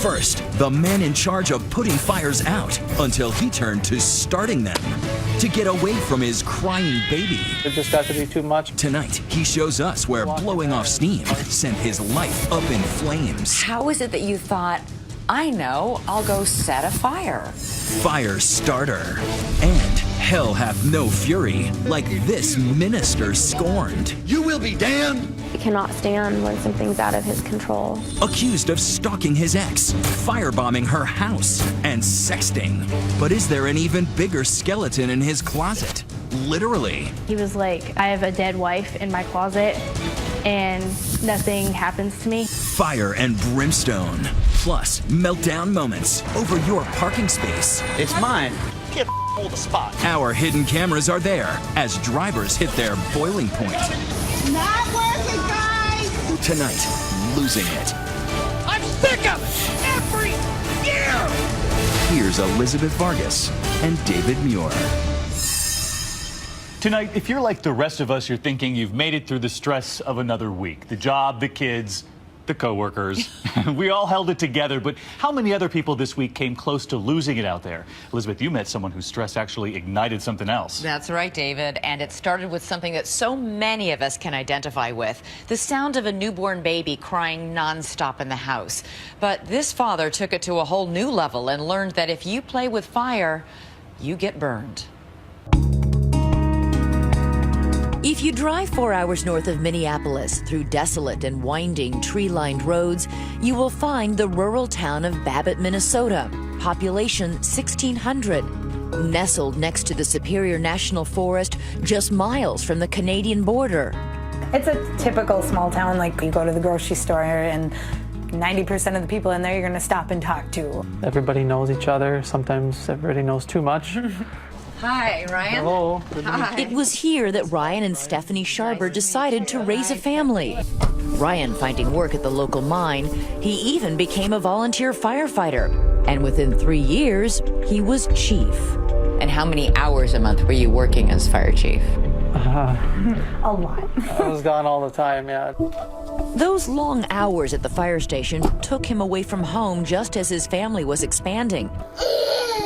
First, the man in charge of putting fires out until he turned to starting them to get away from his crying baby. It just got to be too much. Tonight, he shows us where blowing off steam sent his life up in flames. How is it that you thought, I know, I'll go set a fire? Fire starter. And hell hath no fury like this minister scorned. You will be damned. He cannot stand when something's out of his control. Accused of stalking his ex, firebombing her house, and sexting. But is there an even bigger skeleton in his closet? Literally. He was like, I have a dead wife in my closet and nothing happens to me. Fire and brimstone. Plus, meltdown moments over your parking space. It's mine. Can't hold the spot. Our hidden cameras are there as drivers hit their boiling point. Not working, guys! Tonight, losing it. I'm sick of it every year. Here's Elizabeth Vargas and David Muir. Tonight, if you're like the rest of us, you're thinking you've made it through the stress of another week. The job, the kids, the coworkers. We all held it together, but how many other people this week came close to losing it out there? Elizabeth, you met someone whose stress actually ignited something else. That's right, David. And it started with something that so many of us can identify with. The sound of a newborn baby crying nonstop in the house. But this father took it to a whole new level and learned that if you play with fire, you get burned. If you drive 4 hours north of Minneapolis through desolate and winding tree-lined roads, you will find the rural town of Babbitt, Minnesota, population 1,600. Nestled next to the Superior National Forest, just miles from the Canadian border. It's a typical small town, like you go to the grocery store and 90% of the people in there you're going to stop and talk to. Everybody knows each other. Sometimes everybody knows too much. Hi, Ryan. Hello. Hi. It was here that Ryan and Stephanie Sharber decided to raise a family. Ryan finding work at the local mine, he even became a volunteer firefighter. And within 3 years, he was chief. And how many hours a month were you working as fire chief? A lot. I was gone all the time, yeah. Those long hours at the fire station took him away from home just as his family was expanding.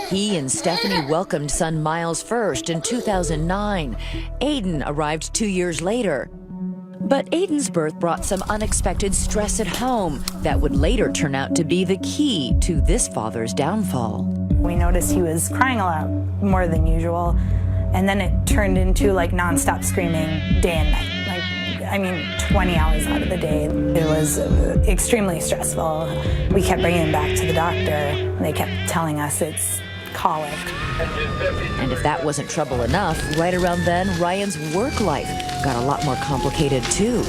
He and Stephanie welcomed son Miles first in 2009. Aiden arrived 2 years later. But Aiden's birth brought some unexpected stress at home that would later turn out to be the key to this father's downfall. We noticed he was crying a lot more than usual, and then it turned into like nonstop screaming day and night. 20 hours out of the day. It was extremely stressful. We kept bringing him back to the doctor. They kept telling us it's colic. And if that wasn't trouble enough, right around then, Ryan's work life got a lot more complicated too.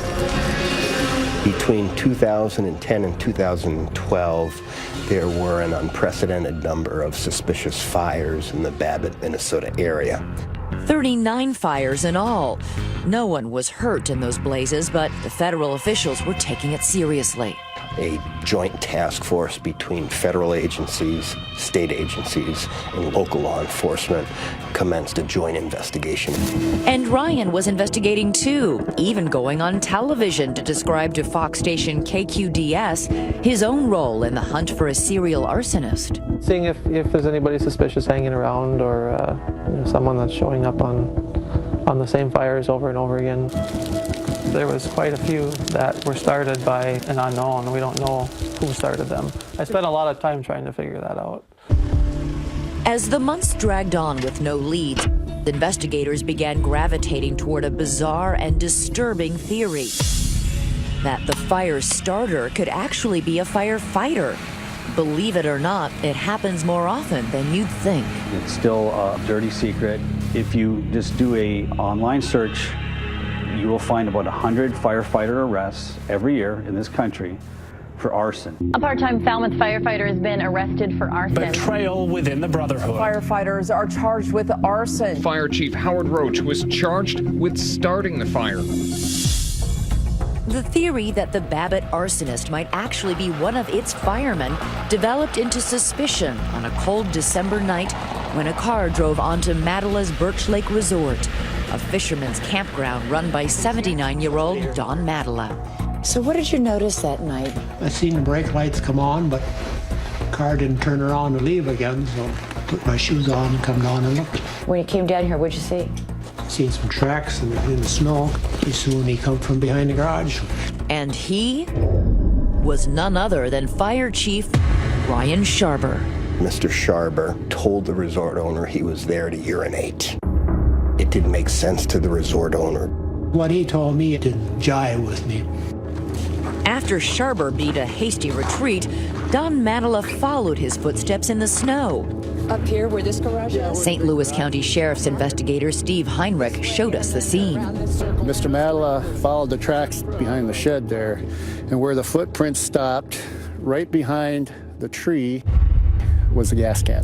Between 2010 and 2012, there were an unprecedented number of suspicious fires in the Babbitt, Minnesota area. 39 fires in all. No one was hurt in those blazes, but the federal officials were taking it seriously. A joint task force between federal agencies, state agencies, and local law enforcement commenced a joint investigation. And Ryan was investigating too, even going on television to describe to Fox station KQDS his own role in the hunt for a serial arsonist. Seeing if there's anybody suspicious hanging around or someone that's showing up on the same fires over and over again. There was quite a few that were started by an unknown. We don't know who started them. I spent a lot of time trying to figure that out. As the months dragged on with no leads, investigators began gravitating toward a bizarre and disturbing theory. That the fire starter could actually be a firefighter. Believe it or not, it happens more often than you'd think. It's still a dirty secret. If you just do an online search, you will find about 100 firefighter arrests every year in this country for arson. A part-time Falmouth firefighter has been arrested for arson. Betrayal within the Brotherhood. Firefighters are charged with arson. Fire Chief Howard Roach was charged with starting the fire. The theory that the Babbitt arsonist might actually be one of its firemen developed into suspicion on a cold December night when a car drove onto Madela's Birch Lake Resort, a fisherman's campground run by 79-year-old Don Madela. So what did you notice that night? I seen the brake lights come on, but Car didn't turn around to leave again, so put my shoes on and come down and looked. When you came down here, what'd you see? Seen some tracks in the snow. Pretty soon he come from behind the garage. And he was none other than Fire Chief Ryan Sharber. Mr. Sharber told the resort owner he was there to urinate. It didn't make sense to the resort owner. What he told me didn't jive with me. After Sharber beat a hasty retreat, Don Matala followed his footsteps in the snow. Up here where this garage is? St. Louis County Sheriff's investigator Steve Heinrich showed us the scene. Mr. Matala followed the tracks behind the shed there, and where the footprints stopped, right behind the tree, was a gas can.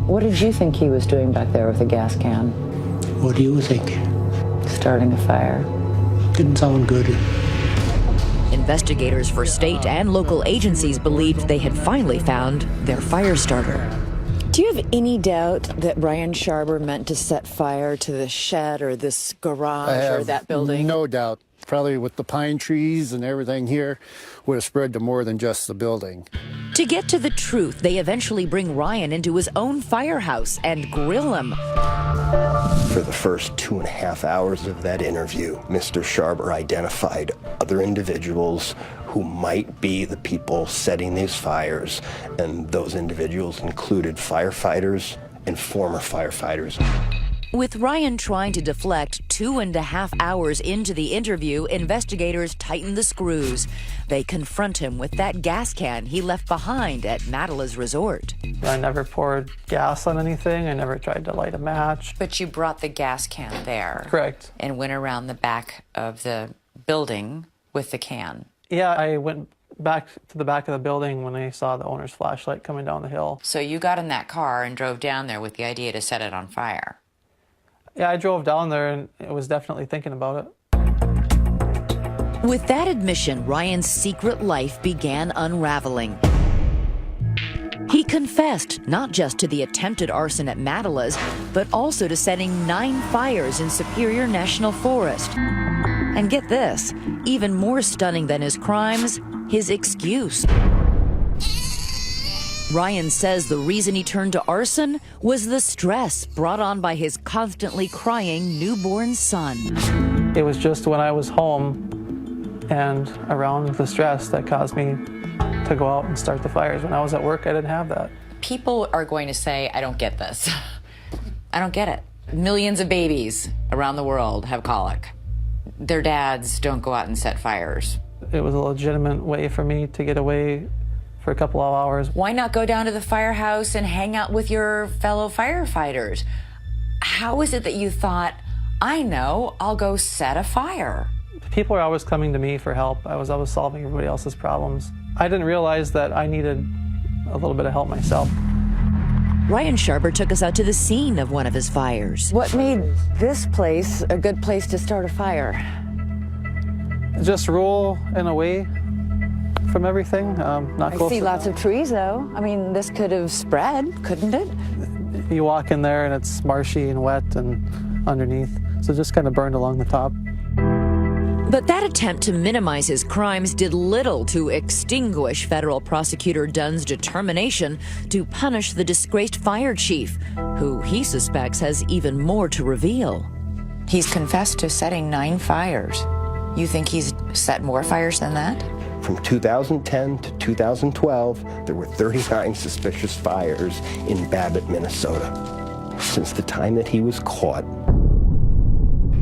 What did you think he was doing back there with a gas can? What do you think? Starting a fire. Didn't sound good. Investigators for state and local agencies believed they had finally found their fire starter. Do you have any doubt that Ryan Sharber meant to set fire to the shed or this garage or that building? No doubt. Probably with the pine trees and everything here, would have spread to more than just the building. To get to the truth, they eventually bring Ryan into his own firehouse and grill him. For the first 2.5 hours of that interview, Mr. Sharber identified other individuals who might be the people setting these fires, and those individuals included firefighters and former firefighters. With Ryan trying to deflect 2.5 hours into the interview, investigators tighten the screws. They confront him with that gas can he left behind at Matala's resort. I never poured gas on anything. I never tried to light a match. But you brought the gas can there. Correct. And went around the back of the building with the can. Yeah, I went back to the back of the building when I saw the owner's flashlight coming down the hill. So you got in that car and drove down there with the idea to set it on fire. Yeah, I drove down there and I was definitely thinking about it. With that admission, Ryan's secret life began unraveling. He confessed not just to the attempted arson at Matala's, but also to setting 9 fires in Superior National Forest. And get this, even more stunning than his crimes, his excuse. Ryan says the reason he turned to arson was the stress brought on by his constantly crying newborn son. It was just when I was home and around the stress that caused me to go out and start the fires. When I was at work, I didn't have that. People are going to say, I don't get this. I don't get it. Millions of babies around the world have colic. Their dads don't go out and set fires. It was a legitimate way for me to get away for a couple of hours. Why not go down to the firehouse and hang out with your fellow firefighters? How is it that you thought, I know, I'll go set a fire? People are always coming to me for help. I was always solving everybody else's problems. I didn't realize that I needed a little bit of help myself. Ryan Sharber took us out to the scene of one of his fires. What made this place a good place to start a fire? Just roll and away from everything. Not close. I see lots of trees, though. I mean, this could have spread, couldn't it? You walk in there and it's marshy and wet and underneath, so it just kind of burned along the top. But that attempt to minimize his crimes did little to extinguish federal prosecutor Dunn's determination to punish the disgraced fire chief, who he suspects has even more to reveal. He's confessed to setting 9 fires. You think he's set more fires than that? From 2010 to 2012, there were 39 suspicious fires in Babbitt, Minnesota. Since the time that he was caught,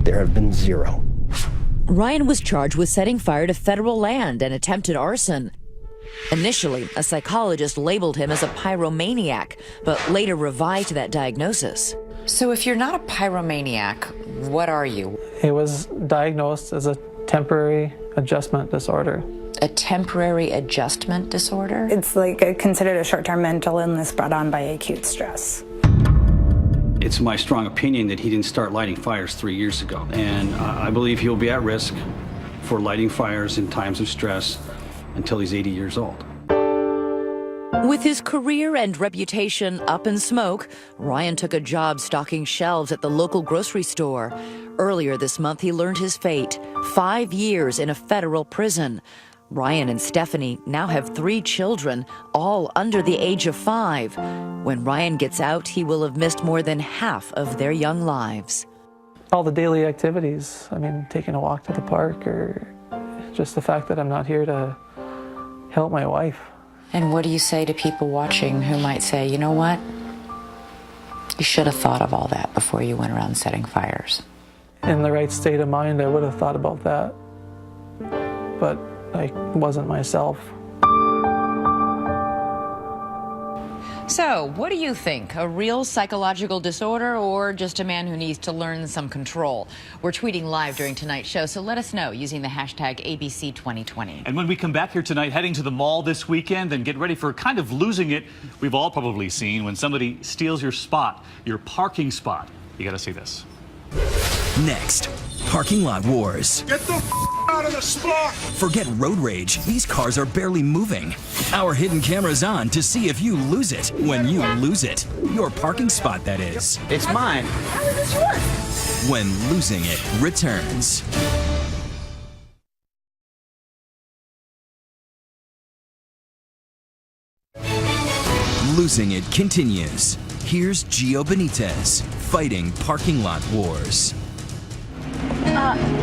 there have been 0. Ryan was charged with setting fire to federal land and attempted arson. Initially, a psychologist labeled him as a pyromaniac, but later revised that diagnosis. So if you're not a pyromaniac, what are you? It was diagnosed as a temporary adjustment disorder. A temporary adjustment disorder? It's considered a short-term mental illness brought on by acute stress. It's my strong opinion that he didn't start lighting fires 3 years ago. And I believe he'll be at risk for lighting fires in times of stress until he's 80 years old. With his career and reputation up in smoke, Ryan took a job stocking shelves at the local grocery store. Earlier this month, he learned his fate: 5 years in a federal prison. Ryan and Stephanie now have 3 children, all under the age of 5. When Ryan gets out, he will have missed more than half of their young lives. All the daily activities, I mean, taking a walk to the park, or just the fact that I'm not here to help my wife. And what do you say to people watching who might say, you know what? You should have thought of all that before you went around setting fires. In the right state of mind, I would have thought about that, but I wasn't myself. So, what do you think? A real psychological disorder or just a man who needs to learn some control? We're tweeting live during tonight's show, so let us know using the hashtag ABC2020. And when we come back here tonight, heading to the mall this weekend, and get ready for kind of losing it, we've all probably seen when somebody steals your spot, your parking spot. You got to see this. Next, parking lot wars. Get the out of the spot! Forget road rage. These cars are barely moving. Our hidden camera's on to see if you lose it when you lose it. Your parking spot, that is. It's mine. How is this yours? When losing it returns. Losing it continues. Here's Gio Benitez fighting parking lot wars.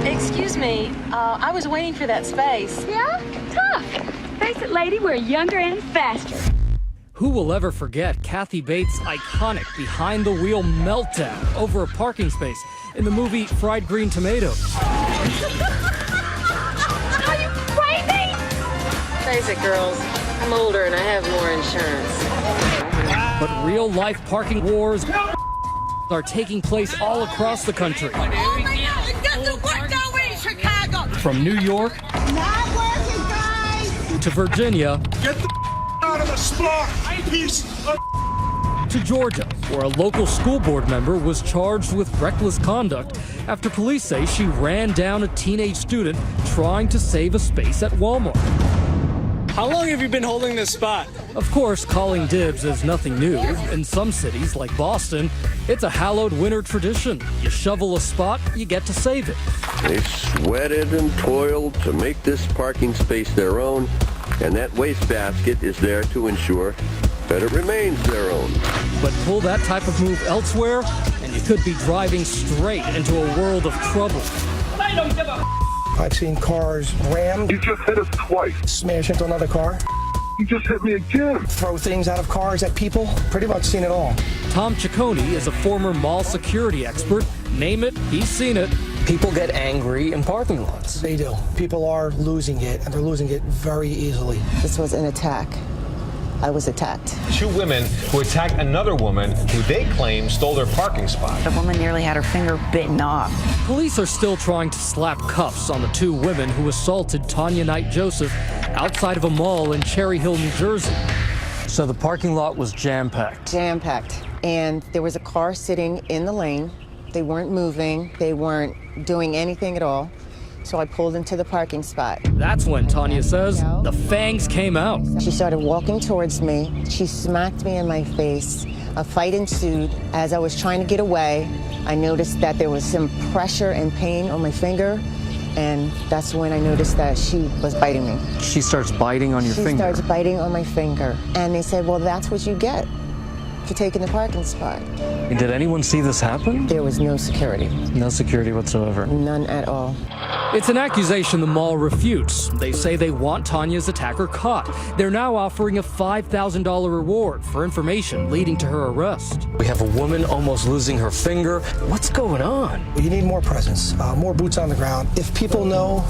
Excuse me, I was waiting for that space. Yeah? Tough. Face it, lady, we're younger and faster. Who will ever forget Kathy Bates' iconic behind-the-wheel meltdown over a parking space in the movie Fried Green Tomatoes? Are you crazy? Face it, girls. I'm older and I have more insurance. But real-life parking wars are taking place all across the country. Oh my God, it doesn't work that way in Chicago. From New York Not working, guys. to Virginia Get the out of the spot, piece of to Georgia, where a local school board member was charged with reckless conduct after police say she ran down a teenage student trying to save a space at Walmart. How long have you been holding this spot? Of course, calling dibs is nothing new. In some cities, like Boston, it's a hallowed winter tradition. You shovel a spot, you get to save it. They sweated and toiled to make this parking space their own, and that wastebasket is there to ensure that it remains their own. But pull that type of move elsewhere, and you could be driving straight into a world of trouble. I don't give a I've seen cars rammed. You just hit us twice. Smash into another car. You just hit me again. Throw things out of cars at people. Pretty much seen it all. Tom Ciccone is a former mall security expert. Name it, he's seen it. People get angry in parking lots. They do. People are losing it, and they're losing it very easily. This was an attack. I was attacked. 2 women who attacked another woman who they claim stole their parking spot. The woman nearly had her finger bitten off. Police are still trying to slap cuffs on the 2 women who assaulted Tanya Knight Joseph outside of a mall in Cherry Hill, New Jersey. So the parking lot was jam-packed? Jam-packed. And there was a car sitting in the lane. They weren't moving. They weren't doing anything at all. So I pulled into the parking spot. That's when Tanya says the fangs came out. She started walking towards me. She smacked me in my face. A fight ensued. As I was trying to get away, I noticed that there was some pressure and pain on my finger, and that's when I noticed that she was biting me. She starts biting on your finger? She starts biting on my finger. And they said, well, that's what you get for taking the parking spot. Did anyone see this happen? There was no security. No security whatsoever? None at all. It's an accusation the mall refutes. They say they want Tanya's attacker caught. They're now offering a $5,000 reward for information leading to her arrest. We have a woman almost losing her finger. What's going on? You need more presence, more boots on the ground. If people know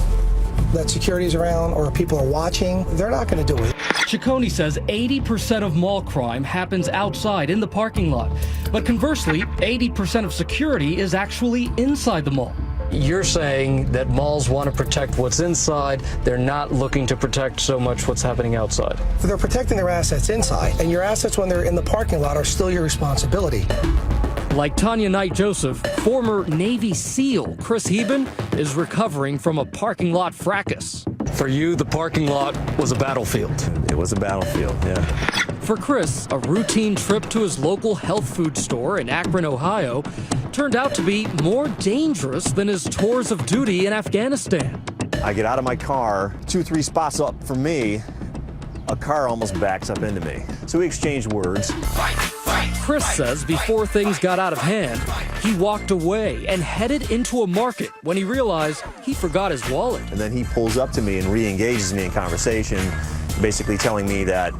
that security's around or people are watching, they're not going to do it. Ciccone says 80% of mall crime happens outside in the parking lot. But conversely, 80% of security is actually inside the mall. You're saying that malls want to protect what's inside. They're not looking to protect so much what's happening outside. They're protecting their assets inside, and your assets when they're in the parking lot are still your responsibility. Like Tanya Knight Joseph, former Navy SEAL Chris Heben is recovering from a parking lot fracas. For you, the parking lot was a battlefield. It was a battlefield, yeah. For Chris, a routine trip to his local health food store in Akron, Ohio, turned out to be more dangerous than his tours of duty in Afghanistan. I get out of my car, 2-3 spots up from me, a car almost backs up into me. So we exchange words. Chris says before things got out of hand, he walked away and headed into a market when he realized he forgot his wallet. And then he pulls up to me and re-engages me in conversation, basically telling me that,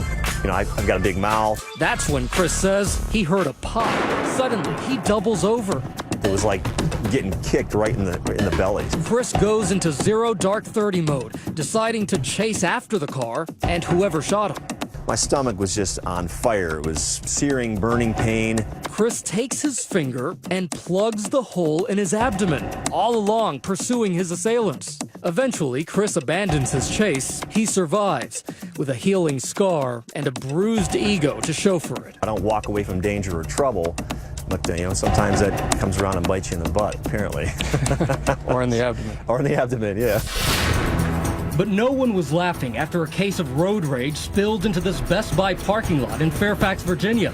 you know, I've got a big mouth. That's when Chris says he heard a pop. Suddenly, he doubles over. It was like getting kicked right in the belly. Chris goes into zero dark 30 mode, deciding to chase after the car and whoever shot him. My stomach was just on fire. It was searing, burning pain. Chris takes his finger and plugs the hole in his abdomen, all along pursuing his assailants. Eventually, Chris abandons his chase. He survives, with a healing scar and a bruised ego to show for it. I don't walk away from danger or trouble, but you know, sometimes that comes around and bites you in the butt, apparently. Or in the abdomen. Or in the abdomen, yeah. But no one was laughing after a case of road rage spilled into this Best Buy parking lot in Fairfax, Virginia.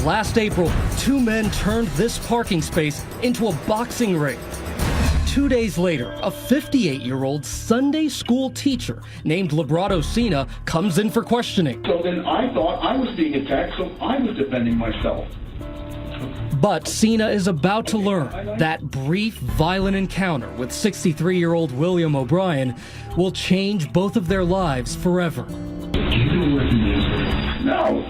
Last April, 2 men turned this parking space into a boxing ring. 2 days later, a 58-year-old Sunday school teacher named Librado Cena comes in for questioning. So then I thought I was being attacked, so I was defending myself. But Cena is about to learn that brief, violent encounter with 63-year-old William O'Brien will change both of their lives forever. No.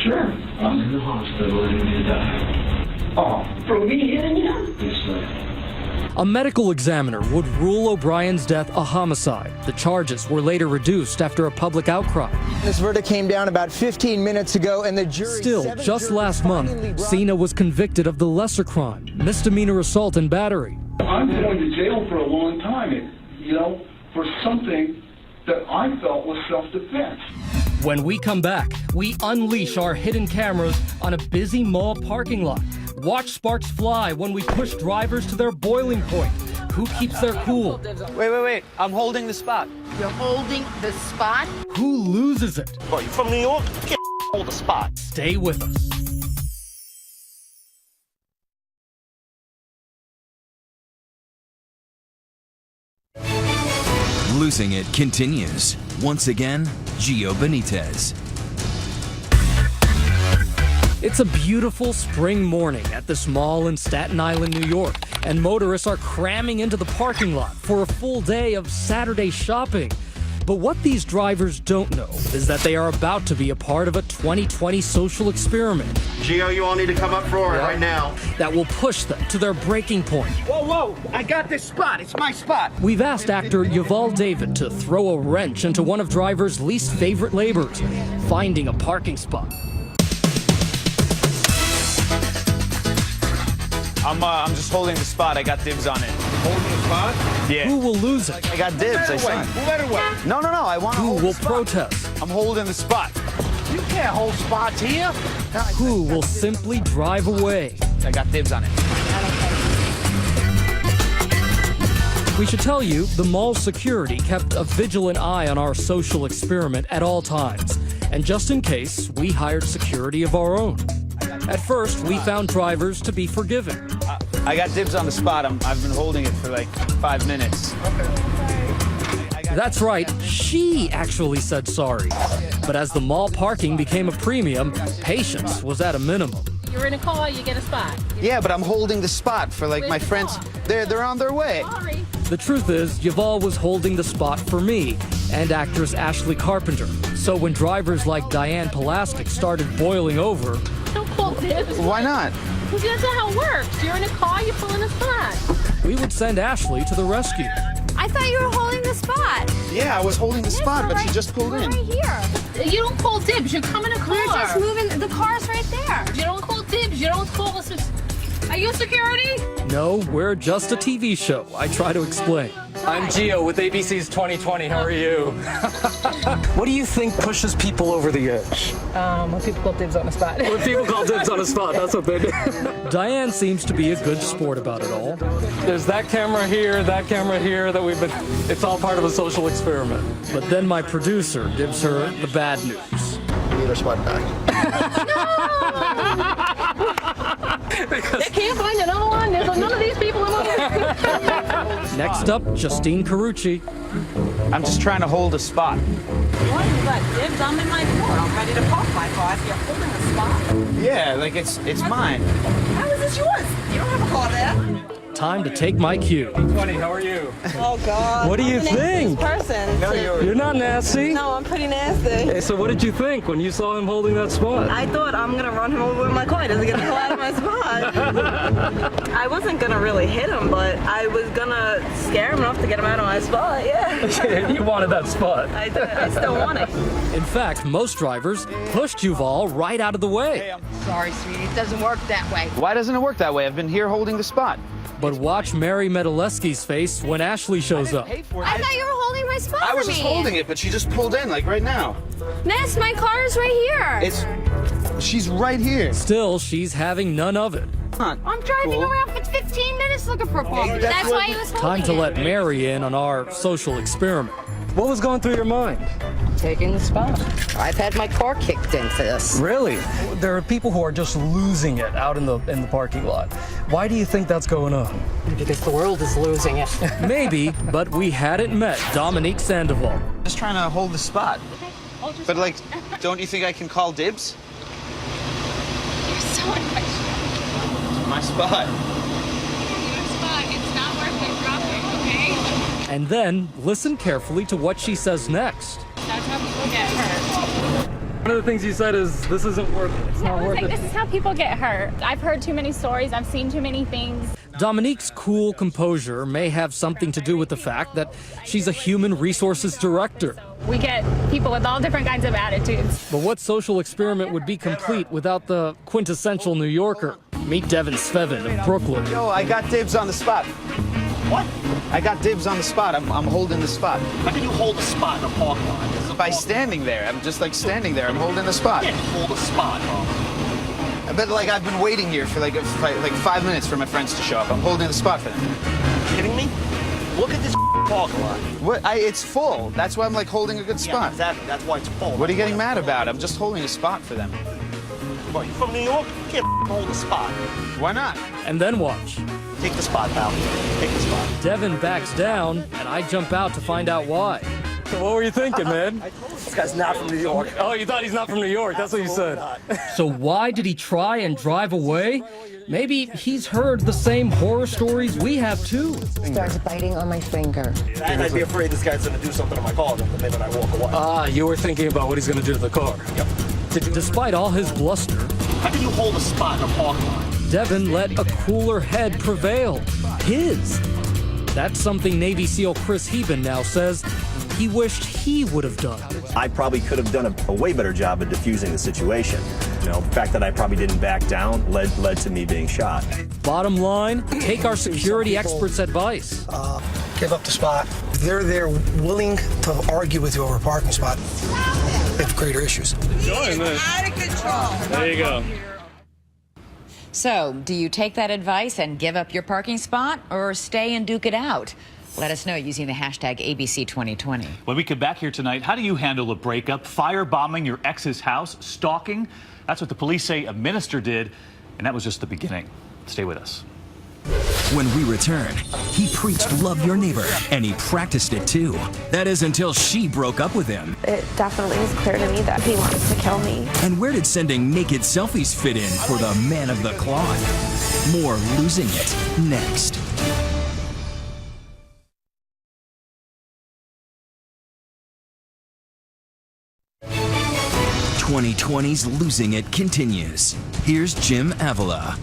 Sure. I'm in the hospital and you die. Oh, for me hitting you? Yes, sir. A medical examiner would rule O'Brien's death a homicide. The charges were later reduced after a public outcry. This verdict came down about 15 minutes ago, and the jury... Still, just last month, Cena was convicted of the lesser crime, misdemeanor assault and battery. I'm going to jail for a long time, you know, for something that I felt was self-defense. When we come back, we unleash our hidden cameras on a busy mall parking lot. Watch sparks fly when we push drivers to their boiling point. Who keeps their cool? Wait. I'm holding the spot. You're holding the spot? Who loses it? Oh, you from New York? Can't hold the spot. Stay with us. Losing It continues. Once again, Gio Benitez. It's a beautiful spring morning at this mall in Staten Island, New York, and motorists are cramming into the parking lot for a full day of Saturday shopping. But what these drivers don't know is that they are about to be a part of a 2020 social experiment. Gio, you all need to come up for it right now. That will push them to their breaking point. Whoa, I got this spot. It's my spot. We've asked actor Yuval David to throw a wrench into one of drivers' least favorite labors, finding a parking spot. I'm just holding the spot. I got dibs on it. Holding the spot? Yeah. Who will lose it? I got dibs. I said. Who let it wait? No. I want to Who hold will the spot. protest? I'm holding the spot. You can't hold spots here. Who will simply drive away? I got dibs on it. We should tell you, the mall's security kept a vigilant eye on our social experiment at all times. And just in case, we hired security of our own. At first, we found drivers to be forgiving. I got dibs on the spot. I've been holding it for like 5 minutes. That's right, she actually said sorry. But as the mall parking became a premium, patience was at a minimum. You're in a car, you get a spot. Yeah, but I'm holding the spot for like my friends. They're on their way. Sorry. The truth is, Yuval was holding the spot for me and actress Ashley Carpenter. So when drivers like Diane Pelastic started boiling over... Don't call dibs. Why not? Because that's not how it works. You're in a car, you're pulling a spot. we would send Ashley to the rescue. I thought you were holding the spot. Yeah, I was holding the spot, but she just pulled in. Right here. You don't call dibs. You come in a car. We're just moving. The car's right there. You don't call dibs. You don't call us. Are you security? No, we're just a TV show. I try to explain. I'm Gio with ABC's 2020. How are you? What do you think pushes people over the edge? When people call dibs on the spot. When people call dibs on the spot, that's what they do. Diane seems to be a good sport about it all. There's that camera here that we've been, it's all part of a social experiment. But then my producer gives her the bad news. Need her spot back. They can't find another one. There's none of these people in there. Next up, Justine Carucci. I'm just trying to hold a spot. What? You got dibs? I'm in my car. I'm ready to park my car. If you're holding a spot. Yeah, like it's mine. How is this yours? You don't have a car there. Time to take my cue. 20, how are you? Oh, God. What do you I'm the think? nastiest person. No, You're not nasty. No, I'm pretty nasty. Hey, so what did you think when you saw him holding that spot? I thought I'm going to run him over with my car. He doesn't get to pull out of my spot. I wasn't going to really hit him, but I was going to scare him enough to get him out of my spot, yeah. You wanted that spot. I did. I still want it. In fact, most drivers pushed Yuval right out of the way. Sorry, sweetie. It doesn't work that way. Why doesn't it work that way? I've been here holding the spot. But watch Mary Medaleski's face when Ashley shows up. I thought you were holding my spot I was for just me. holding it, but she just pulled in, like right now. Ness, my car is right here. She's right here. Still, she's having none of it. I'm driving around for 15 minutes looking for Paul. That's why he was holding Time to it. let Mary in on our social experiment. What was going through your mind? Taking the spot. I've had my car kicked in for this. Really? There are people who are just losing it out in the parking lot. Why do you think that's going on? Because the world is losing it. Maybe, but we hadn't met Dominique Sandoval. Just trying to hold the spot. But like, don't you think I can call dibs? You're so unprofessional. It's my spot. Your spot. It's not worth it. Drop it, okay? And then listen carefully to what she says next. That's how people get hurt. One of the things you said is, this isn't worth it. It's not worth it. This is how people get hurt. I've heard too many stories. I've seen too many things. Dominique's cool composure may have something to do with the fact that she's a human resources director. We get people with all different kinds of attitudes. But what social experiment would be complete without the quintessential New Yorker? Meet Devin Svevin of Brooklyn. Yo, I got dibs on the spot. What? I got dibs on the spot. I'm holding the spot. How can you hold a spot in a parking lot? By standing there. I'm just like standing there. I'm holding the spot. You can't hold a spot, huh? But like I've been waiting here for like 5 minutes for my friends to show up. I'm holding the spot for them. You kidding me? Look at this parking lot. What? It's full. That's why I'm like holding a good spot. Yeah, exactly. That's why it's full. What are you getting mad about? I'm just holding a spot for them. What, you from New York? You can't hold a spot. Why not? And then watch. Take the spot, pal. Take the spot. Devin backs down, and I jump out to find out why. So what were you thinking, man? This guy's not from New York. Oh, you thought he's not from New York. That's what you said. So why did he try and drive away? Maybe he's heard the same horror stories we have too. Starts biting on my finger. And I'd be afraid this guy's going to do something to my car the minute I walk away. Ah, you were thinking about what he's going to do to the car. Yep. Despite all his bluster, How can you hold a spot in a parking lot? Devin let a cooler head prevail. His. That's something Navy SEAL Chris Heben now says he wished he would have done. I probably could have done a way better job of diffusing the situation. You know, the fact that I probably didn't back down led to me being shot. Bottom line, take our security experts' advice. Give up the spot. If they're there willing to argue with you over a parking spot, they have greater issues. Out of control. There you go. So, do you take that advice and give up your parking spot or stay and duke it out? Let us know using the hashtag ABC2020. When we come back here tonight, how do you handle a breakup, firebombing your ex's house, stalking? That's what the police say a minister did, and that was just the beginning. Stay with us. When we return, he preached love your neighbor, and he practiced it too. That is until she broke up with him. It definitely was clear to me that he wanted to kill me. And where did sending naked selfies fit in for the man of the cloth? More Losing It next. 2020's Losing It continues. Here's Jim Avila.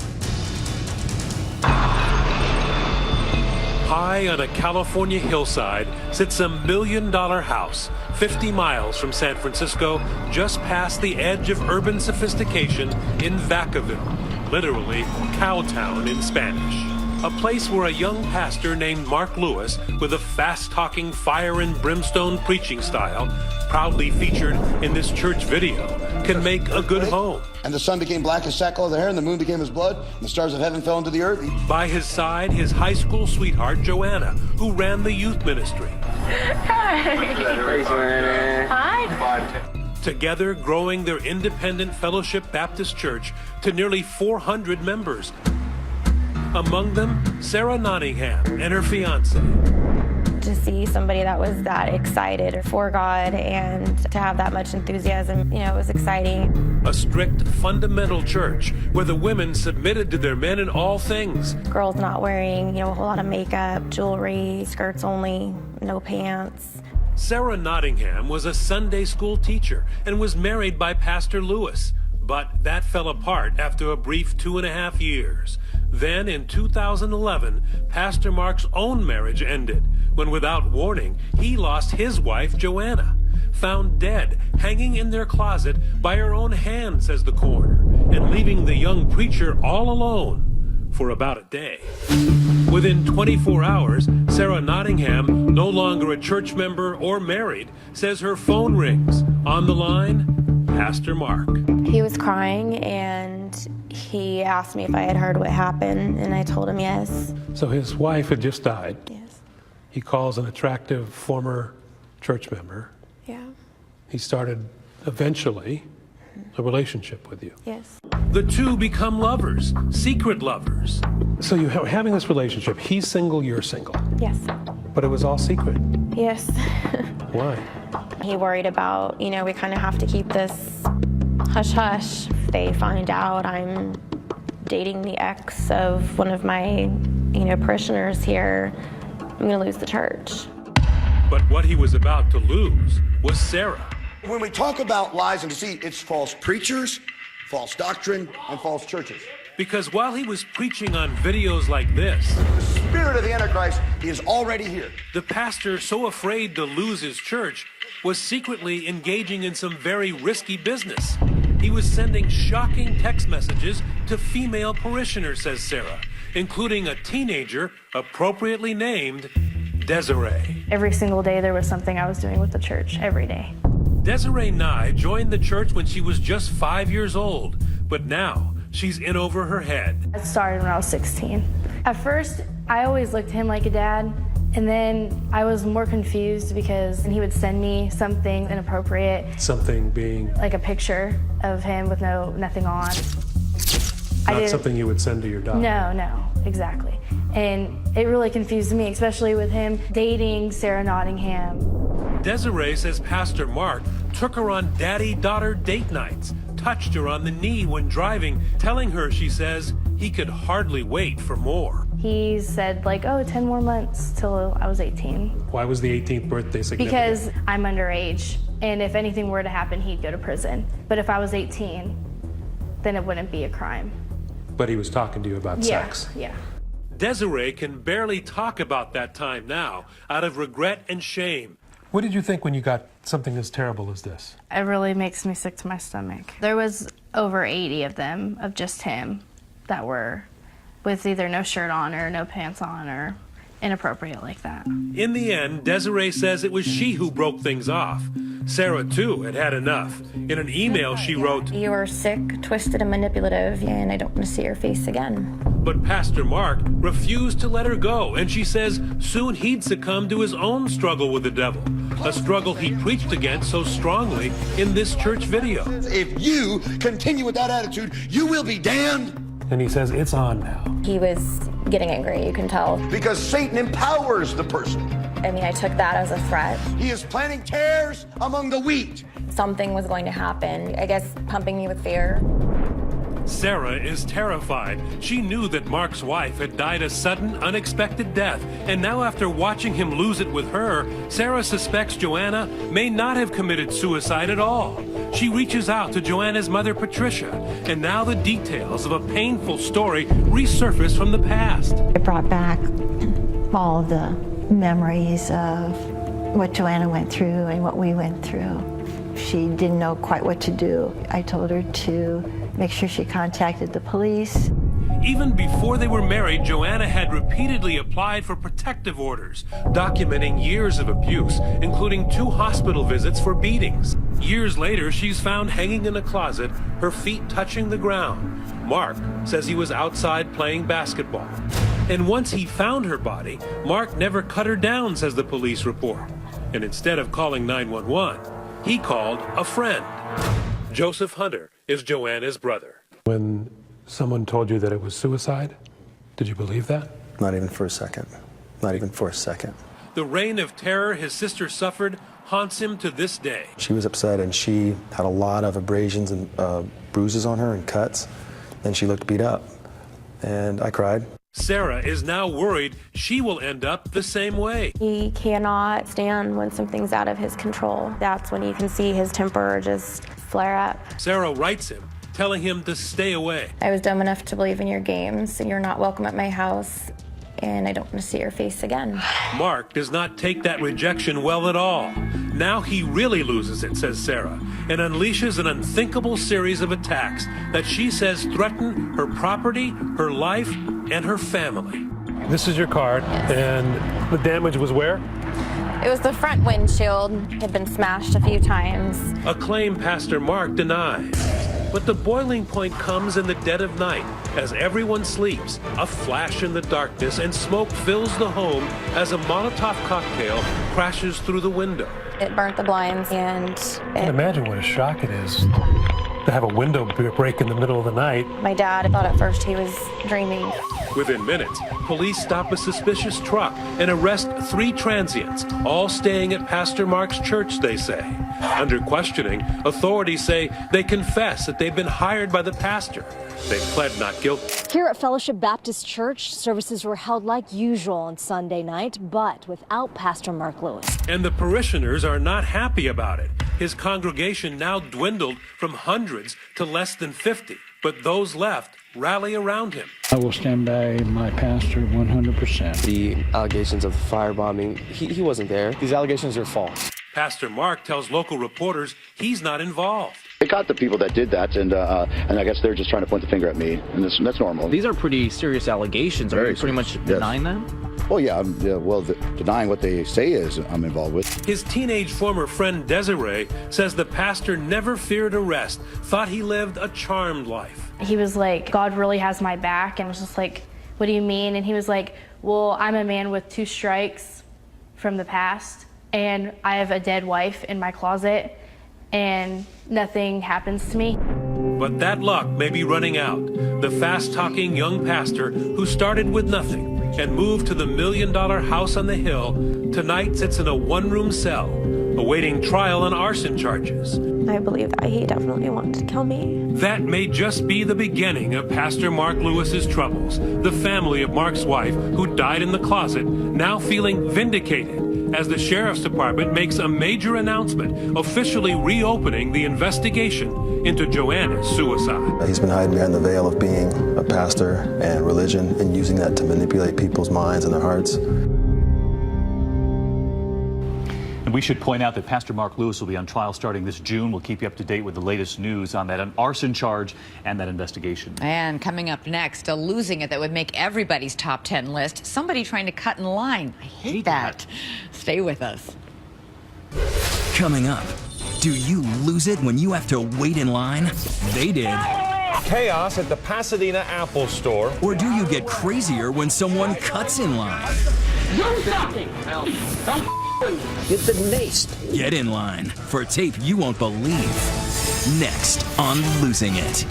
High on a California hillside sits $1 million house 50 miles from San Francisco, just past the edge of urban sophistication in Vacaville, literally Cowtown in Spanish. A place where a young pastor named Mark Lewis, with a fast-talking fire and brimstone preaching style, proudly featured in this church video, can make a good home. And the sun became black as sackcloth of the hair, and the moon became as blood, and the stars of heaven fell into the earth. By his side, his high school sweetheart, Joanna, who ran the youth ministry. Hi. Together, growing their independent Fellowship Baptist Church to nearly 400 members. Among them, Sarah Nottingham and her fiance. To see somebody that was that excited for God and to have that much enthusiasm, it was exciting. A strict, fundamental church where the women submitted to their men in all things. Girls not wearing, a whole lot of makeup, jewelry, skirts only, no pants. Sarah Nottingham was a Sunday school teacher and was married by Pastor Lewis, but that fell apart after a brief 2.5 years. Then in 2011, Pastor Mark's own marriage ended when, without warning, he lost his wife, Joanna, found dead, hanging in their closet by her own hand, says the coroner, and leaving the young preacher all alone for about a day. Within 24 hours, Sarah Nottingham, no longer a church member or married, says her phone rings. On the line, Pastor Mark. He was crying and he asked me if I had heard what happened, and I told him yes. So his wife had just died. Yes. He calls an attractive former church member. Yeah. He started, eventually, a relationship with you. Yes. The two become lovers, secret lovers. So you're having this relationship. He's single, you're single. Yes. But it was all secret. Yes. Why? He worried about, we kind of have to keep this hush-hush. If they find out I'm dating the ex of one of my, parishioners here, I'm going to lose the church. But what he was about to lose was Sarah. When we talk about lies and deceit, it's false preachers, false doctrine, and false churches. Because while he was preaching on videos like this, the spirit of the Antichrist is already here. The pastor, so afraid to lose his church, was secretly engaging in some very risky business. He was sending shocking text messages to female parishioners, says Sarah, including a teenager appropriately named Desiree. Every single day there was something I was doing with the church, every day. Desiree Nye joined the church when she was just 5 years old, but now she's in over her head. It started when I was 16. At first, I always looked at him like a dad, and then I was more confused because he would send me something inappropriate. Something being? Like a picture of him with nothing on. Not something you would send to your daughter? No, exactly. And it really confused me, especially with him dating Sarah Nottingham. Desiree says Pastor Mark took her on daddy-daughter date nights, touched her on the knee when driving, telling her, she says, he could hardly wait for more. He said 10 more months till I was 18. Why was the 18th birthday significant? Because I'm underage, and if anything were to happen, he'd go to prison. But if I was 18, then it wouldn't be a crime. But he was talking to you about sex? Yeah. Desiree can barely talk about that time now, out of regret and shame. What did you think when you got something as terrible as this? It really makes me sick to my stomach. There was over 80 of them, of just him, that were with either no shirt on or no pants on or inappropriate like that. In the end, Desiree says it was she who broke things off. Sarah, too, had had enough. In an email, she wrote, "You are sick, twisted, and manipulative, and I don't want to see your face again." But Pastor Mark refused to let her go, and she says soon he'd succumb to his own struggle with the devil, a struggle he preached against so strongly in this church video. If you continue with that attitude, you will be damned. And he says it's on now. He was getting angry, you can tell. Because Satan empowers the person. I took that as a threat. He is planting tares among the wheat. Something was going to happen, I guess pumping me with fear. Sarah is terrified. She knew that Mark's wife had died a sudden, unexpected death, and now after watching him lose it with her, Sarah suspects Joanna may not have committed suicide at all. She reaches out to Joanna's mother, Patricia, and now the details of a painful story resurface from the past. It brought back all the memories of what Joanna went through and what we went through. She didn't know quite what to do. I told her to make sure she contacted the police. Even before they were married, Joanna had repeatedly applied for protective orders, documenting years of abuse, including 2 hospital visits for beatings. Years later, she's found hanging in a closet, her feet touching the ground. Mark says he was outside playing basketball. And once he found her body, Mark never cut her down, says the police report. And instead of calling 911, he called a friend. Joseph Hunter is Joanna's brother. When someone told you that it was suicide, Did you believe that? Not even for a second. Not even for a second. The reign of terror his sister suffered haunts him to this day. She was upset, and she had a lot of abrasions and bruises on her and cuts, and she looked beat up. And I cried. Sarah is now worried she will end up the same way. He cannot stand when something's out of his control. That's when you can see his temper just flare up. Sarah writes him, telling him to stay away. I was dumb enough to believe in your games. You're not welcome at my house, and I don't want to see your face again. Mark does not take that rejection well at all. Now he really loses it, says Sarah, and unleashes an unthinkable series of attacks that she says threaten her property, her life, and her family. This is your card, and the damage was where? It was the front windshield. It had been smashed a few times. A claim Pastor Mark denies. But the boiling point comes in the dead of night as everyone sleeps, a flash in the darkness, and smoke fills the home as a Molotov cocktail crashes through the window. It burnt the blinds, and I can imagine what a shock it is to have a window break in the middle of the night. My dad thought at first he was dreaming. Within minutes, police stop a suspicious truck and arrest 3 transients, all staying at Pastor Mark's church, they say. Under questioning, authorities say they confess that they've been hired by the pastor. They pled not guilty. Here at Fellowship Baptist Church, services were held like usual on Sunday night, but without Pastor Mark Lewis. And the parishioners are not happy about it. His congregation now dwindled from hundreds to less than 50, but those left rally around him. I will stand by my pastor 100%. The allegations of the firebombing, he wasn't there. These allegations are false. Pastor Mark tells local reporters he's not involved. They caught the people that did that, and I guess they're just trying to point the finger at me, and that's normal. These are pretty serious allegations. Are you pretty much denying them? Well, yeah, denying what they say is I'm involved with. His teenage former friend Desiree says the pastor never feared arrest, thought he lived a charmed life. He was like, God really has my back, and was just like, what do you mean? And he was like, well, I'm a man with 2 strikes from the past, and I have a dead wife in my closet, and nothing happens to me. But that luck may be running out. The fast-talking young pastor who started with nothing and moved to the $1 million house on the hill tonight sits in a 1-room cell awaiting trial on arson charges. I believe that he definitely wanted to kill me. That may just be the beginning of Pastor Mark Lewis's troubles. The family of Mark's wife, who died in the closet, now feeling vindicated as the sheriff's department makes a major announcement officially reopening the investigation into Joanna's suicide. He's been hiding behind the veil of being a pastor and religion and using that to manipulate people's minds and their hearts. And we should point out that Pastor Mark Lewis will be on trial starting this June. We'll keep you up to date with the latest news on that arson charge and that investigation. And coming up next, a losing it that would make everybody's top 10 list. Somebody trying to cut in line. I hate that. Stay with us. Coming up, do you lose it when you have to wait in line? They did. Chaos at the Pasadena Apple Store. Or do you get crazier when someone cuts in line? You're talking. Get the naced. Get in line for tape you won't believe. Next on Losing It.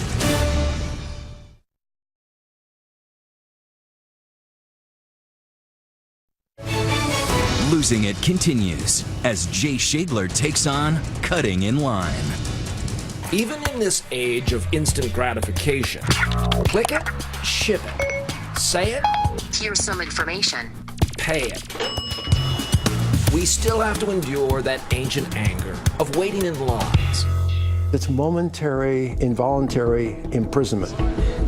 Losing It continues as Jay Shadler takes on Cutting in Line. Even in this age of instant gratification, click it, ship it, say it, here's some information, pay it. We still have to endure that ancient anger of waiting in lines. It's momentary, involuntary imprisonment.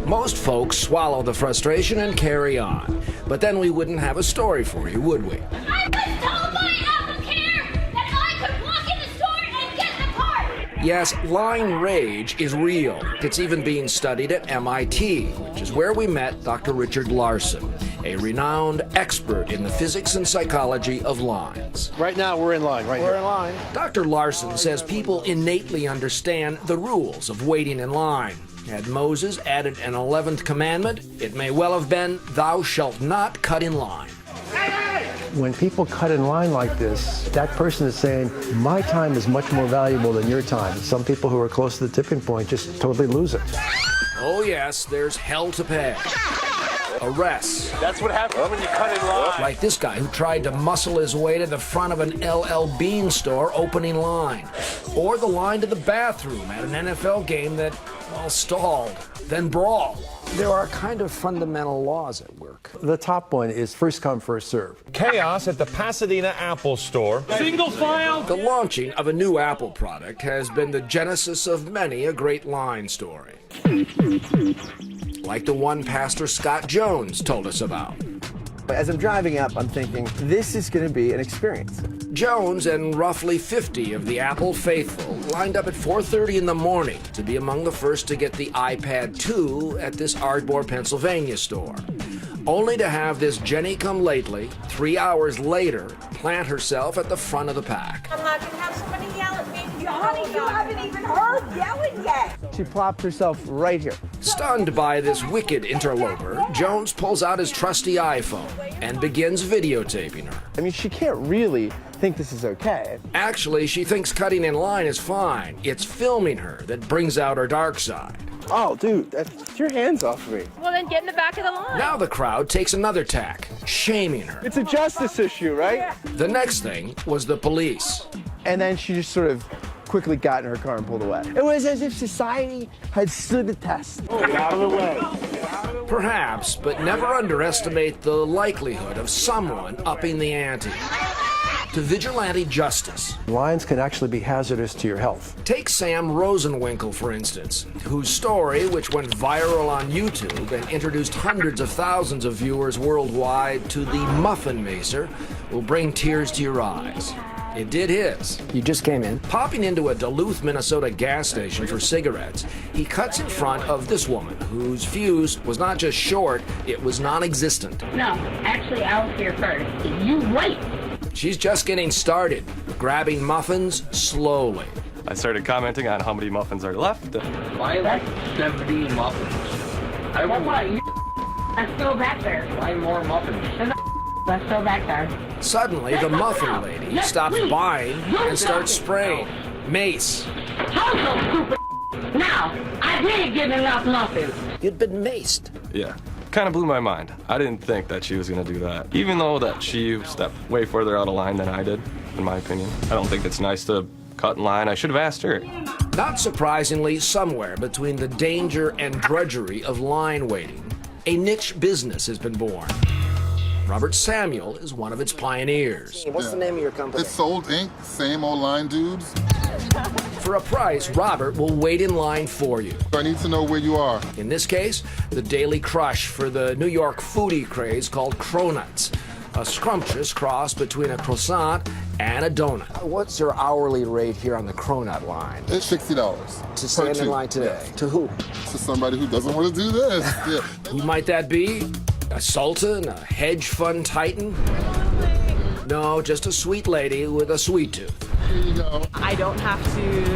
Most folks swallow the frustration and carry on, but then we wouldn't have a story for you, would we? I was told by AppleCare that I could walk in the store and get the part. Yes, line rage is real. It's even being studied at MIT, which is where we met Dr. Richard Larson, a renowned expert in the physics and psychology of lines. Right now, we're in line, right here. We're in line. Dr. Larson says people innately understand the rules of waiting in line. Had Moses added an 11th commandment, it may well have been, thou shalt not cut in line. When people cut in line like this, that person is saying, my time is much more valuable than your time. Some people who are close to the tipping point just totally lose it. Oh yes, there's hell to pay. arrests. That's what happens when you cut in line. Like this guy who tried to muscle his way to the front of an LL Bean store opening line. Or the line to the bathroom at an NFL game that, well, stalled, then brawled. There are kind of fundamental laws at work. The top one is first come, first serve. Chaos at the Pasadena Apple store. Single file! The launching of a new Apple product has been the genesis of many a great line story. Like the one Pastor Scott Jones told us about. As I'm driving up, I'm thinking, this is going to be an experience. Jones and roughly 50 of the Apple faithful lined up at 4:30 in the morning to be among the first to get the iPad 2 at this Ardmore, Pennsylvania store. Only to have this Jenny-come-lately, 3 hours later, plant herself at the front of the pack. I'm not going to have somebody yell at me. Honey, you haven't even heard yelling yet. She plopped herself right here. Stunned by this wicked interloper, Jones pulls out his trusty iPhone and begins videotaping her. I mean, she can't really think this is okay. Actually, she thinks cutting in line is fine. It's filming her that brings out her dark side. Oh, dude, get your hands off me. Well, then get in the back of the line. Now the crowd takes another tack, shaming her. It's a justice issue, right? The next thing was the police. And then she just sort of quickly got in her car and pulled away. It was as if society had stood the test. Oh, get out of the way. Perhaps, but never underestimate the likelihood of someone upping the ante. To vigilante justice. Lines can actually be hazardous to your health. Take Sam Rosenwinkel, for instance, whose story, which went viral on YouTube and introduced hundreds of thousands of viewers worldwide to the Muffin Macer, will bring tears to your eyes. It did his. You just came in. Popping into a Duluth, Minnesota gas station for cigarettes, he cuts in front of this woman whose fuse was not just short, it was non-existent. No, actually, I was here first. You wait. She's just getting started, grabbing muffins slowly. I started commenting on how many muffins are left. Why like 70 muffins? I'm still back there. Why more muffins? I'm still back there. Suddenly, the muffin lady stops buying and starts spraying. Mace. How so stupid? Now, I did get enough muffins. You'd been maced. Yeah, kind of blew my mind. I didn't think that she was going to do that. Even though that she stepped way further out of line than I did, in my opinion. I don't think it's nice to cut in line. I should have asked her. Not surprisingly, somewhere between the danger and drudgery of line waiting, a niche business has been born. Robert Samuel is one of its pioneers. What's the name of your company? It's Sold Inc., same old line dudes. For a price, Robert will wait in line for you. I need to know where you are. In this case, the daily crush for the New York foodie craze called Cronuts, a scrumptious cross between a croissant and a donut. What's your hourly rate here on the Cronut line? It's $60. To stand in line today? Yes. To who? To somebody who doesn't want to do this. Yeah. Who might that be? A sultan? A hedge fund titan? No, just a sweet lady with a sweet tooth. Here you go. I don't have to